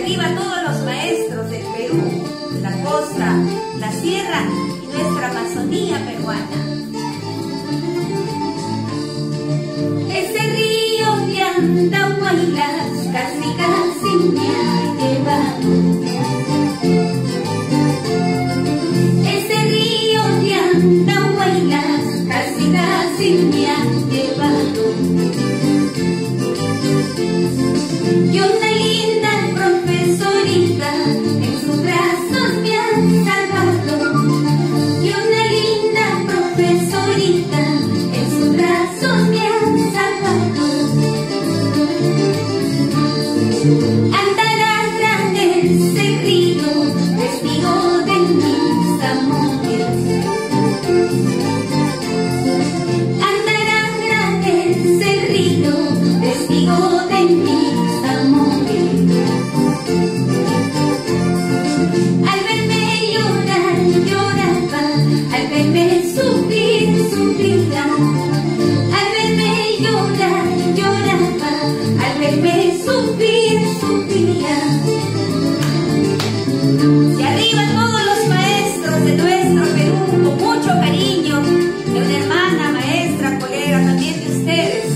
arriba todos los maestros del Perú, la costa, la sierra y nuestra Amazonía peruana. Ese río de Andahuaylas casi casi me ha llevado. Ese río de Andahuaylas casi casi me ha llevado. Y una linda profesorita en sus brazos me ha salvado. Y una linda profesorita en sus brazos me ha salvado. Andará ese río, testigo de mis amores. Andará ese río, testigo de mis amores. Al verme llorar, lloraba, al verme sufrir, sufría. Al verme llorar, lloraba, al verme sufrir, sufría. Y arriba todos los maestros de nuestro Perú, con mucho cariño, de una hermana, maestra, colega también de ustedes,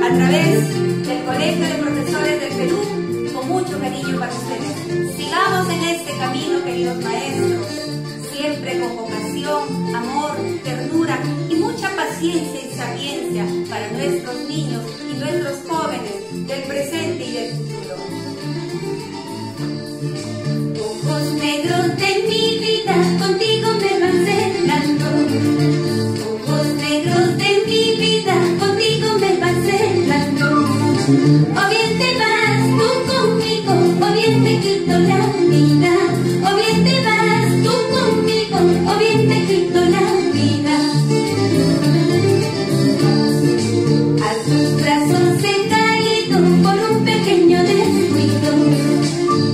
a través del Colegio de Profesores del Perú, con mucho cariño para ustedes. Sigamos en este camino, queridos maestros, siempre con vocación, amor, ternura y mucha paciencia y sapiencia para nuestros niños y nuestros jóvenes del presente y del futuro. Ojos negros de mi vida, contigo me van cerrando. Ojos negros de mi vida, contigo me van cerrando. O bien te vas tú conmigo, o bien te quito la vida. O bien te vas tú conmigo, o bien te quito la vida. A tus brazos he caído por un pequeño descuido.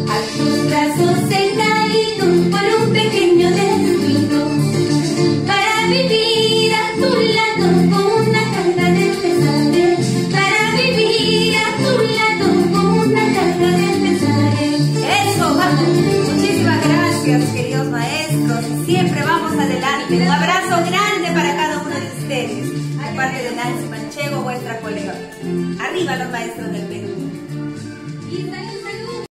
A tus brazos he caído por un pequeño descuido. Para vivir a tu lado con una carga de pesares. Para vivir a tu lado con una carga de pesares. Eso, vamos. Muchísimas gracias, queridos maestros. Siempre vamos adelante. Un abrazo grande para cada uno de ustedes. De parte de Nancy Manchego, vuestra colega. Arriba los maestros del Perú.